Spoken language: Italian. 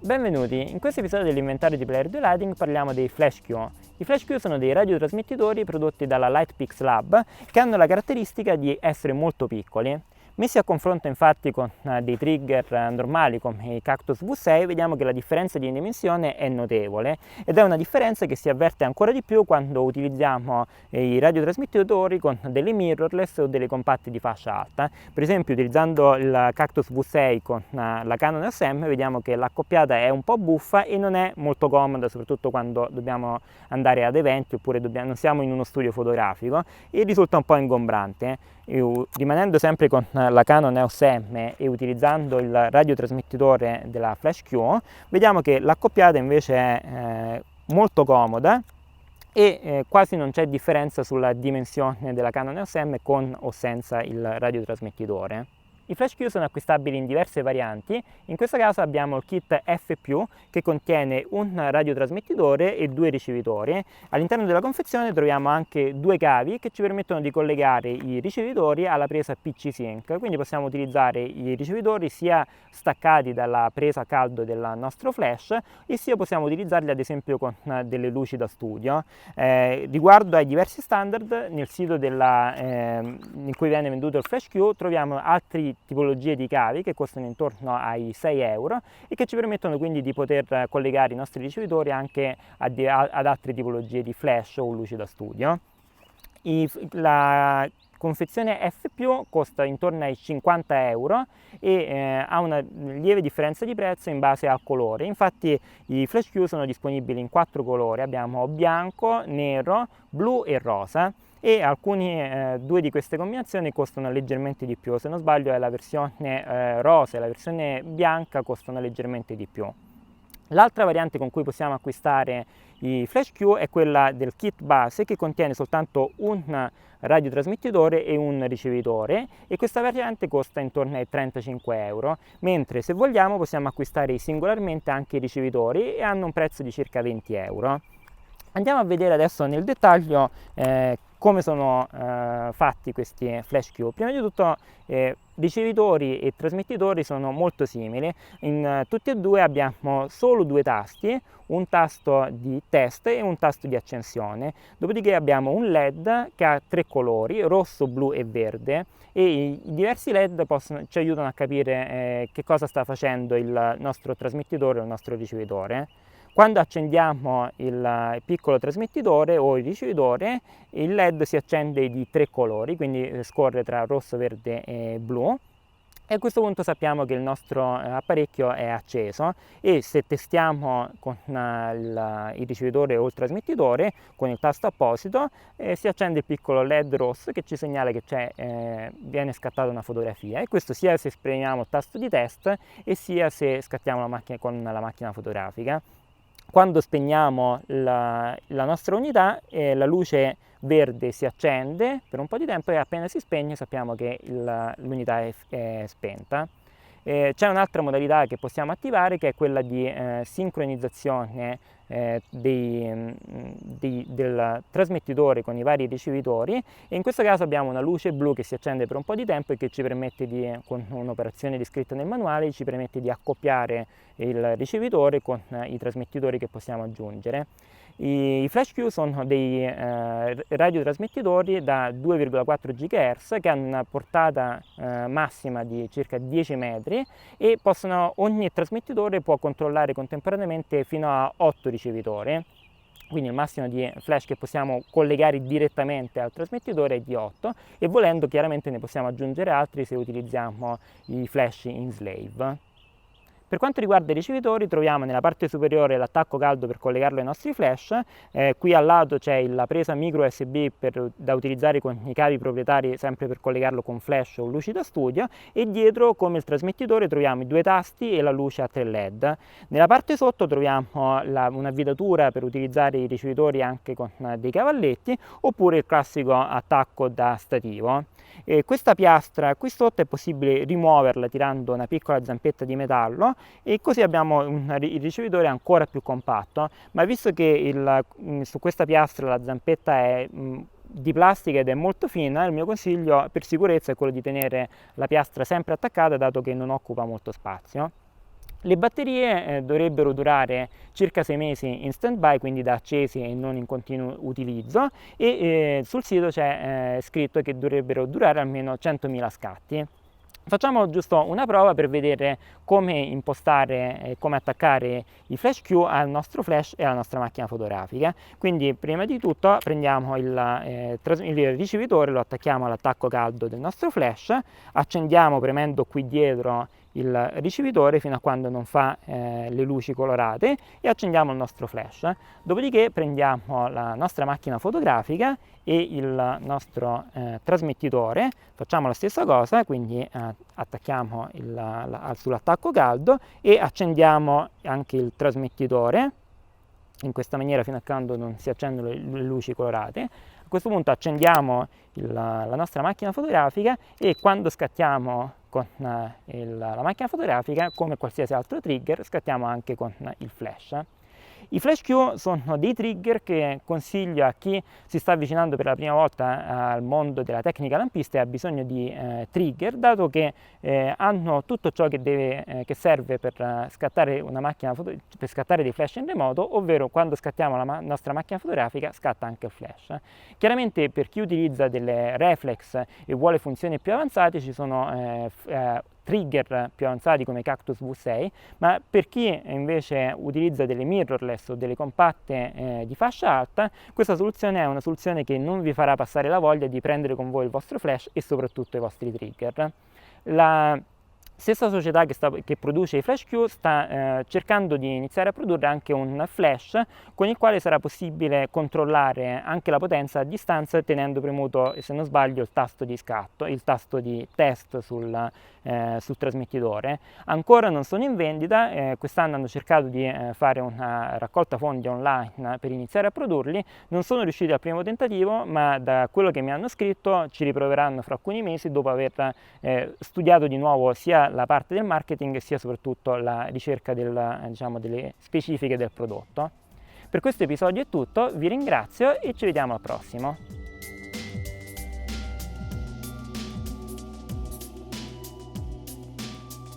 Benvenuti, in questo episodio dell'inventario di Player 2 Lighting parliamo dei FlashQ. I FlashQ sono dei radiotrasmettitori prodotti dalla Lightpix Lab che hanno la caratteristica di essere molto piccoli. Messi a confronto infatti con dei trigger normali come i Cactus V6 vediamo che la differenza di dimensione è notevole ed è una differenza che si avverte ancora di più quando utilizziamo i radiotrasmettitori con delle mirrorless o delle compatte di fascia alta. Per esempio utilizzando il Cactus V6 con la Canon EOS M vediamo che l'accoppiata è un po' buffa e non è molto comoda, soprattutto quando dobbiamo andare ad eventi oppure non siamo in uno studio fotografico, e risulta un po' ingombrante. Rimanendo sempre con la Canon EOS M e utilizzando il radiotrasmettitore della FlashQ vediamo che l'accoppiata invece è molto comoda e quasi non c'è differenza sulla dimensione della Canon EOS M con o senza il radiotrasmettitore. I FlashQ sono acquistabili in diverse varianti, in questo caso abbiamo il kit F+, che contiene un radiotrasmettitore e due ricevitori. All'interno della confezione troviamo anche due cavi che ci permettono di collegare i ricevitori alla presa PC Sync, quindi possiamo utilizzare i ricevitori sia staccati dalla presa a caldo del nostro flash e sia possiamo utilizzarli ad esempio con delle luci da studio. Riguardo ai diversi standard, nel sito in cui viene venduto il FlashQ troviamo altri tipologie di cavi che costano intorno ai 6 euro e che ci permettono quindi di poter collegare i nostri ricevitori anche ad altre tipologie di flash o luci da studio. La confezione F+ costa intorno ai 50 euro e ha una lieve differenza di prezzo in base al colore. Infatti i FlashQ sono disponibili in 4 colori, abbiamo bianco, nero, blu e rosa, e due di queste combinazioni costano leggermente di più. Se non sbaglio è la versione rosa e la versione bianca costano leggermente di più. L'altra variante con cui possiamo acquistare i FlashQ è quella del kit base, che contiene soltanto un radiotrasmettitore e un ricevitore, e questa variante costa intorno ai 35 euro, mentre se vogliamo possiamo acquistare singolarmente anche i ricevitori e hanno un prezzo di circa 20 euro. Andiamo a vedere adesso nel dettaglio come sono fatti questi FlashQ. Prima di tutto ricevitori e trasmettitori sono molto simili. In tutti e due abbiamo solo due tasti, un tasto di test e un tasto di accensione. Dopodiché abbiamo un LED che ha 3 colori, rosso, blu e verde, e i diversi LED ci aiutano a capire che cosa sta facendo il nostro trasmettitore o il nostro ricevitore. Quando accendiamo il piccolo trasmettitore o il ricevitore, il LED si accende di 3 colori, quindi scorre tra rosso, verde e blu, e a questo punto sappiamo che il nostro apparecchio è acceso, e se testiamo con il ricevitore o il trasmettitore con il tasto apposito si accende il piccolo LED rosso che ci segnala che viene scattata una fotografia, e questo sia se spremiamo il tasto di test e sia se scattiamo la macchina con la macchina fotografica. Quando spegniamo la nostra unità, la luce verde si accende per un po' di tempo e appena si spegne sappiamo che l'unità è spenta. C'è un'altra modalità che possiamo attivare, che è quella di sincronizzazione del trasmettitore con i vari ricevitori, e in questo caso abbiamo una luce blu che si accende per un po' di tempo e che ci permette con un'operazione descritta nel manuale, ci permette di accoppiare il ricevitore con i trasmettitori che possiamo aggiungere. I FlashQ sono dei radiotrasmettitori da 2,4 GHz che hanno una portata massima di circa 10 metri e ogni trasmettitore può controllare contemporaneamente fino a 8 ricevitori. Quindi il massimo di flash che possiamo collegare direttamente al trasmettitore è di 8, e volendo chiaramente ne possiamo aggiungere altri se utilizziamo i flash in slave. Per quanto riguarda i ricevitori, troviamo nella parte superiore l'attacco caldo per collegarlo ai nostri flash, qui al lato c'è la presa micro USB da utilizzare con i cavi proprietari sempre per collegarlo con flash o luci da studio, e dietro come il trasmettitore troviamo i due tasti e la luce a 3 LED. Nella parte sotto troviamo un'avvitatura per utilizzare i ricevitori anche con dei cavalletti, oppure il classico attacco da stativo. Questa piastra qui sotto è possibile rimuoverla tirando una piccola zampetta di metallo, e così abbiamo il ricevitore ancora più compatto, ma visto che su questa piastra la zampetta è di plastica ed è molto fina, il mio consiglio per sicurezza è quello di tenere la piastra sempre attaccata, dato che non occupa molto spazio. Le batterie dovrebbero durare circa 6 mesi in stand-by, quindi da accesi e non in continuo utilizzo, e sul sito c'è scritto che dovrebbero durare almeno 100.000 scatti. Facciamo giusto una prova per vedere come impostare e come attaccare i flash Q al nostro flash e alla nostra macchina fotografica. Quindi prima di tutto prendiamo il ricevitore, lo attacchiamo all'attacco caldo del nostro flash, accendiamo premendo qui dietro il ricevitore fino a quando non fa le luci colorate e accendiamo il nostro flash. Dopodiché prendiamo la nostra macchina fotografica e il nostro trasmettitore, facciamo la stessa cosa, quindi attacchiamo sull'attacco caldo e accendiamo anche il trasmettitore in questa maniera fino a quando non si accendono le luci colorate. A questo punto accendiamo la nostra macchina fotografica e quando scattiamo con la macchina fotografica, come qualsiasi altro trigger, scattiamo anche con il flash. I flash Q sono dei trigger che consiglio a chi si sta avvicinando per la prima volta al mondo della tecnica lampista e ha bisogno di trigger, dato che hanno tutto ciò che serve per scattare una macchina per scattare dei flash in remoto, ovvero quando scattiamo la nostra macchina fotografica scatta anche il flash. Chiaramente per chi utilizza delle reflex e vuole funzioni più avanzate ci sono trigger più avanzati come Cactus V6, ma per chi invece utilizza delle mirrorless o delle compatte di fascia alta, questa soluzione è una soluzione che non vi farà passare la voglia di prendere con voi il vostro flash e soprattutto i vostri trigger. La stessa società che produce i flash Q sta cercando di iniziare a produrre anche un flash con il quale sarà possibile controllare anche la potenza a distanza tenendo premuto, se non sbaglio, il tasto di scatto, il tasto di test sul trasmettitore. Ancora non sono in vendita, quest'anno hanno cercato di fare una raccolta fondi online per iniziare a produrli, non sono riusciti al primo tentativo, ma da quello che mi hanno scritto ci riproveranno fra alcuni mesi dopo aver studiato di nuovo sia la parte del marketing sia soprattutto la ricerca delle specifiche del prodotto. Per questo episodio è tutto, vi ringrazio e ci vediamo al prossimo.